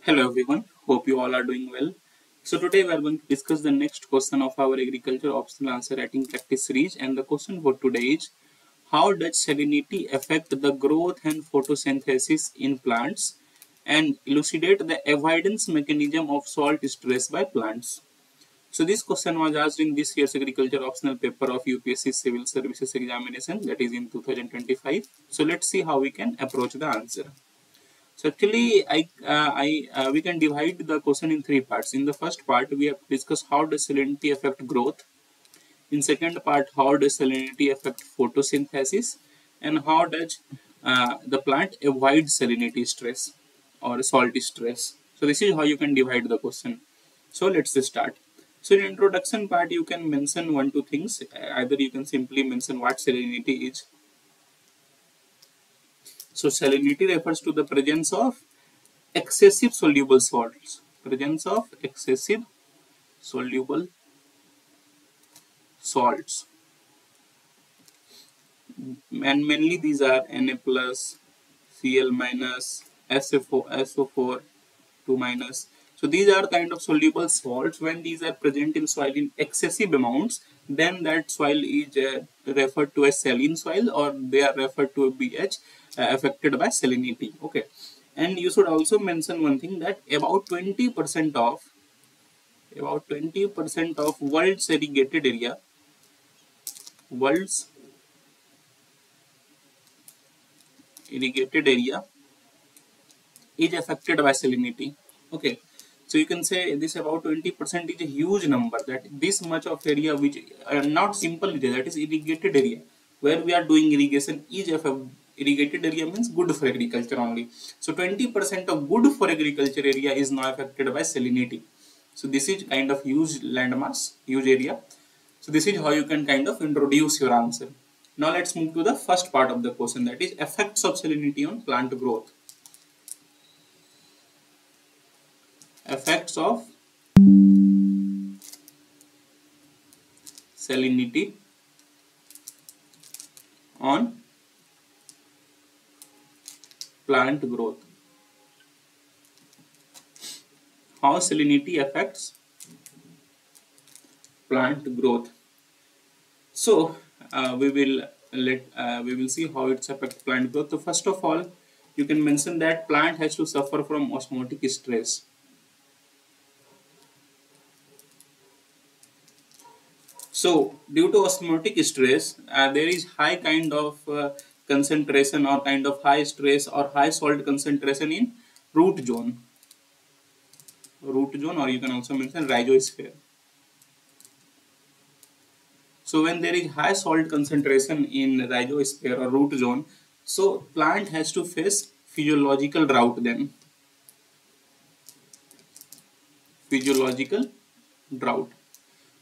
Hello everyone, hope you all are doing well. So today we are going to discuss the next question of our agriculture optional answer writing practice series, and the question for today is, how does salinity affect the growth and photosynthesis in plants, and elucidate the avoidance mechanism of salt stress by plants. So this question was asked in this year's agriculture optional paper of UPSC Civil Services examination, that is in 2025. So let's see how we can approach the answer. So actually, we can divide the question in three parts. In the first part, we have discussed how does salinity affect growth. In second part, how does salinity affect photosynthesis, and how does the plant avoid salinity stress or salt stress. So this is how you can divide the question. So let's start. So in introduction part, you can mention one two things. Either you can simply mention what salinity is. So salinity refers to the presence of excessive soluble salts, presence of excessive soluble salts, and mainly these are Na plus, Cl minus, SO4 2 minus. So these are kind of soluble salts. When these are present in soil in excessive amounts, then that soil is referred to as saline soil, or they are referred to a BH affected by salinity. Okay, and you should also mention one thing, that about 20% of world's irrigated area is affected by salinity. Okay, so you can say this about 20% is a huge number, that this much of area which not simple area, that is irrigated area where we are doing irrigation is irrigated area means good for agriculture only. So 20% of good for agriculture area is now affected by salinity. So this is kind of huge landmass, huge area. So this is how you can kind of introduce your answer. Now let's move to the first part of the question, that is effects of salinity on plant growth. Effects of salinity on plant growth. How salinity affects plant growth. So we will see how it's affect plant growth. So first of all, you can mention that plant has to suffer from osmotic stress. So due to osmotic stress, there is high kind of concentration, or kind of high stress or high salt concentration in root zone, or you can also mention rhizosphere. So when there is high salt concentration in rhizosphere or root zone, so plant has to face physiological drought then. Physiological drought.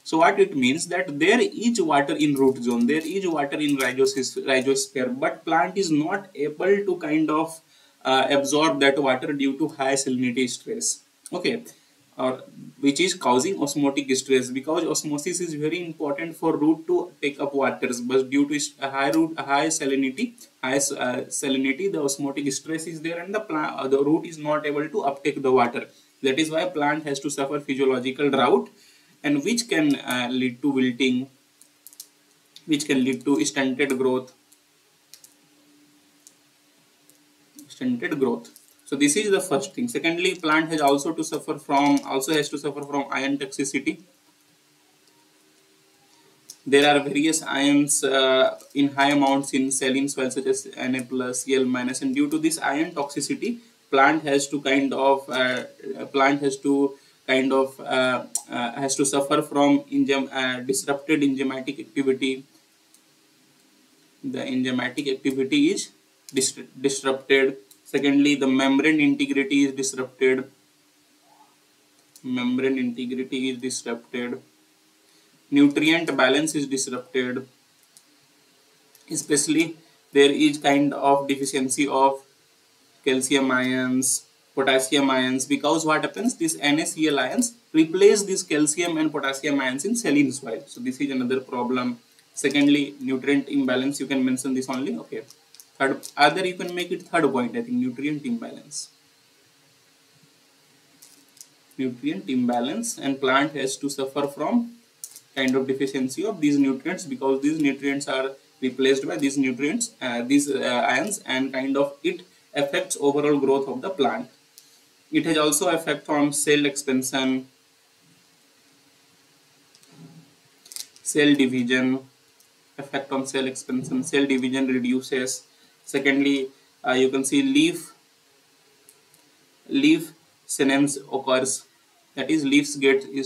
So what it means, that there is water in root zone, there is water in rhizosphere, but plant is not able to kind of absorb that water due to high salinity stress. Okay, or which is causing osmotic stress, because osmosis is very important for root to take up waters, but due to high salinity, the osmotic stress is there, and the root is not able to uptake the water. That is why plant has to suffer physiological drought, and which can lead to wilting, which can lead to stunted growth. So this is the first thing. Secondly, plant has also to suffer from iron toxicity. There are various ions in high amounts in saline soil, such as Na plus, Cl minus, and due to this iron toxicity, plant has to suffer from disrupted enzymatic activity. The enzymatic activity is disrupted. Secondly, the membrane integrity is disrupted. Nutrient balance is disrupted. Especially there is kind of deficiency of calcium ions, potassium ions, because what happens, these NaCl ions replace these calcium and potassium ions in saline soil. So this is another problem. Secondly, nutrient imbalance, you can mention this only. Okay, third, either you can make it third point, I think, nutrient imbalance. nutrient imbalance, and plant has to suffer from kind of deficiency of these nutrients, because these nutrients are replaced by these nutrients, these ions, and kind of it affects overall growth of the plant. It has also effect on cell expansion, cell division, effect on cell expansion, cell division reduces. Secondly, you can see leaf senescence occurs, that is leaves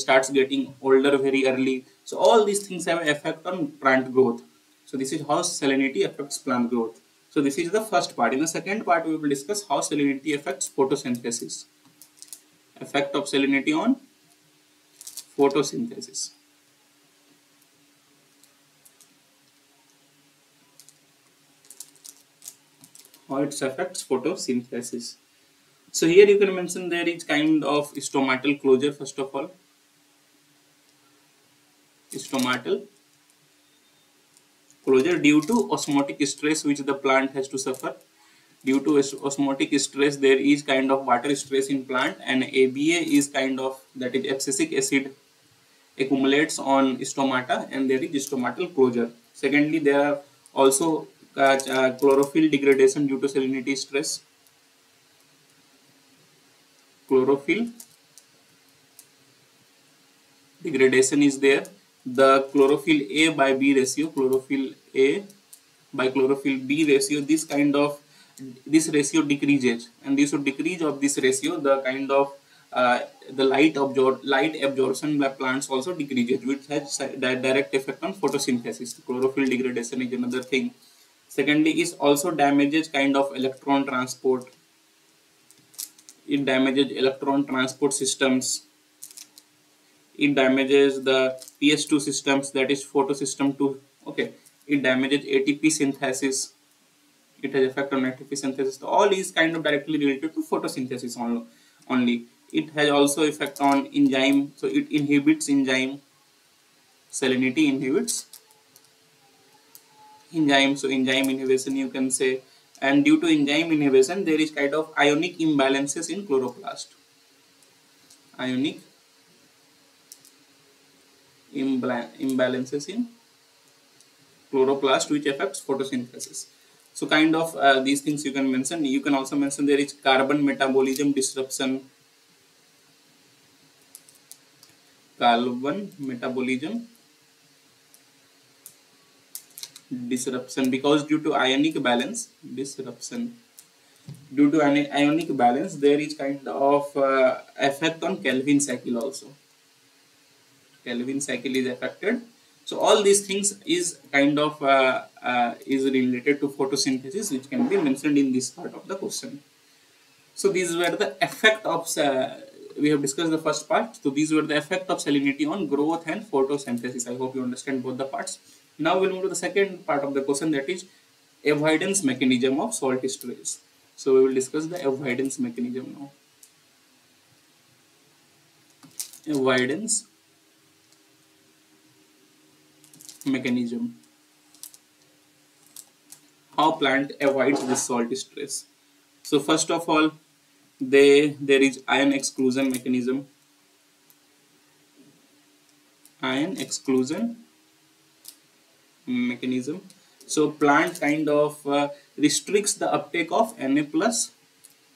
starts getting older very early. So all these things have an effect on plant growth. So this is how salinity affects plant growth. So this is the first part. In the second part we will discuss how salinity affects photosynthesis. Effect of salinity on photosynthesis. How it affects photosynthesis. So here you can mention there is kind of stomatal closure. First of all, stomatal closure due to osmotic stress which the plant has to suffer. Due to osmotic stress, there is kind of water stress in plant, and ABA is kind of, that is abscisic acid, accumulates on stomata, and there is stomatal closure. Secondly, there are also chlorophyll degradation due to salinity stress. Chlorophyll degradation is there. The chlorophyll A by B ratio, chlorophyll A by chlorophyll B ratio, this ratio decreases, and this would decrease of this ratio, the kind of the light absorption by plants also decreases, which has direct effect on photosynthesis. Chlorophyll degradation is another thing. Secondly, is also damages kind of electron transport. It damages electron transport systems. It damages the PS2 systems, that is photosystem 2. Okay, it damages ATP synthesis. It has effect on ATP synthesis. So all is kind of directly related to photosynthesis only. It has also effect on enzyme. So it inhibits enzyme. Salinity inhibits enzyme. So enzyme inhibition you can say. And due to enzyme inhibition, there is kind of ionic imbalances in chloroplast. Ionic imbalances in chloroplast, which affects photosynthesis. So kind of these things you can mention. You can also mention there is carbon metabolism disruption. Carbon metabolism disruption, because due to ionic balance disruption. Due to ionic balance, there is kind of effect on Kelvin cycle also. Kelvin cycle is affected. So all these things is kind of is related to photosynthesis, which can be mentioned in this part of the question. So these were the effect of we have discussed the first part. So these were the effect of salinity on growth and photosynthesis. I hope you understand both the parts. Now we'll move to the second part of the question, that is avoidance mechanism of salt stress. So we will discuss the avoidance mechanism now. Avoidance mechanism. How plant avoids this salt stress. So first of all, there is ion exclusion mechanism. Ion exclusion mechanism. So plant kind of restricts the uptake of Na plus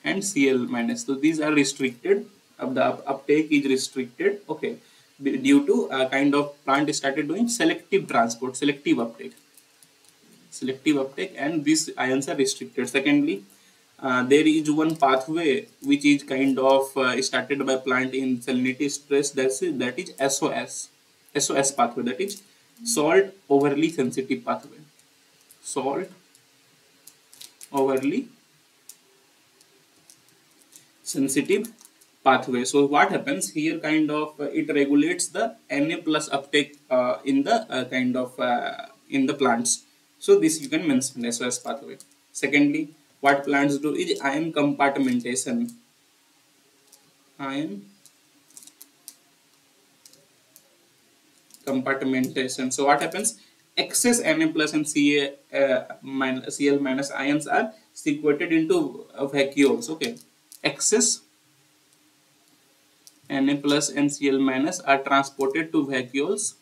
and Cl minus. So these are restricted. The uptake is restricted. Okay, due to kind of plant started doing selective transport, selective uptake, and these ions are restricted. Secondly, there is one pathway which is kind of started by plant in salinity stress, that is SOS pathway, that is salt overly sensitive pathway. Salt overly sensitive pathway. So what happens here, kind of it regulates the Na plus uptake in the kind of in the plants. So this you can mention SOS pathway. Secondly, what plants do is ion compartmentation. Ion compartmentation. So what happens? Excess Na plus and Cl minus ions are secreted into vacuoles. Okay, excess Na plus and Cl minus are transported to vacuoles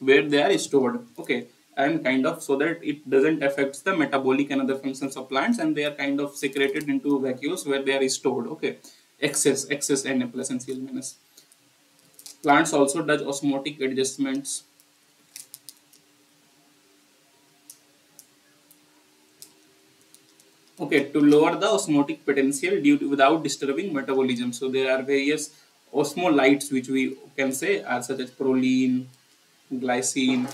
where they are stored, okay, and kind of so that it doesn't affect the metabolic and other functions of plants, and they are kind of secreted into vacuoles where they are stored, okay. Excess Na plus and Cl minus. Plants also does osmotic adjustments, okay, to lower the osmotic potential due to without disturbing metabolism. So there are various osmolytes which we can say are such as proline, glycine.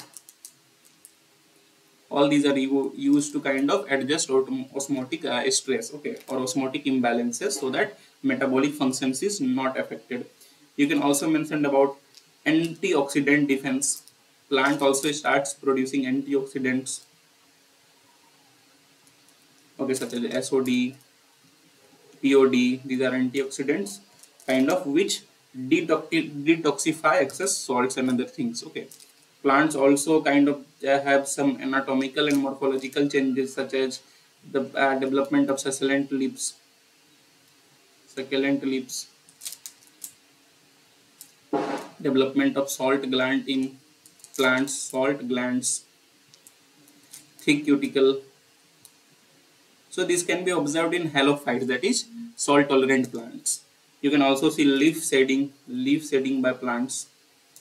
All these are used to kind of adjust osmotic stress, okay, or osmotic imbalances, so that metabolic functions is not affected. You can also mention about antioxidant defense. Plant also starts producing antioxidants, okay, such as SOD, POD. These are antioxidants, kind of which detoxify excess salts and other things. Okay, plants also kind of have some anatomical and morphological changes, such as the development of succulent lips, development of salt gland in plants, salt glands, thick cuticle. So this can be observed in halophytes, that is salt tolerant plants. You can also see leaf shedding by plants.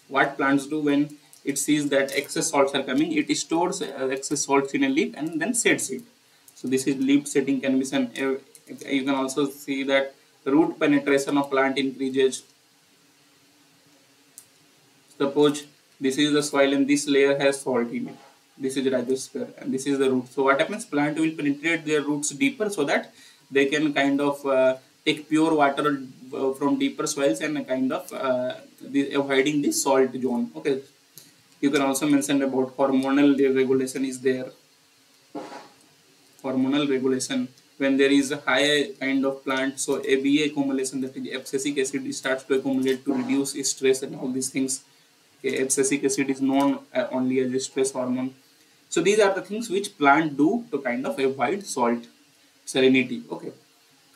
What plants do when it sees that excess salts are coming, it stores excess salts in a leaf and then sheds it. So this is leaf shedding can be some. You can also see that root penetration of plant increases. Suppose this is the soil and this layer has salt in it. This is rhizosphere and this is the root. So what happens? Plant will penetrate their roots deeper so that they can kind of take pure water from deeper soils and kind of avoiding the salt zone. Okay. You can also mention about hormonal regulation is there. Hormonal regulation, when there is a high kind of plant, so ABA accumulation, that is abscisic acid, starts to accumulate to reduce stress and all these things. Okay, abscisic acid is known only as a stress hormone. So these are the things which plant do to kind of avoid salt salinity. Okay,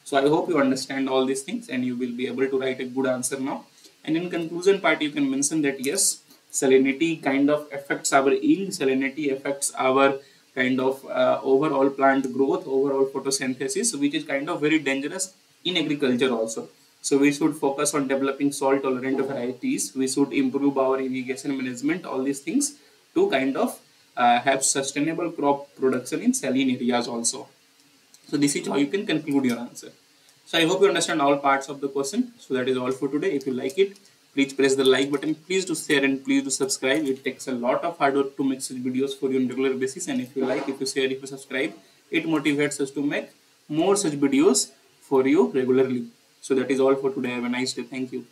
so I hope you understand all these things and you will be able to write a good answer now. And in conclusion part, you can mention that yes, salinity kind of affects our yield, salinity affects our kind of overall plant growth, overall photosynthesis, which is kind of very dangerous in agriculture also. So we should focus on developing salt tolerant varieties. We should improve our irrigation management, all these things to kind of have sustainable crop production in saline areas also. So this is how you can conclude your answer. So I hope you understand all parts of the question. So that is all for today. If you like it, please press the like button. Please do share and please do subscribe. It takes a lot of hard work to make such videos for you on regular basis. And if you like, if you share, if you subscribe, it motivates us to make more such videos for you regularly. So that is all for today. Have a nice day. Thank you.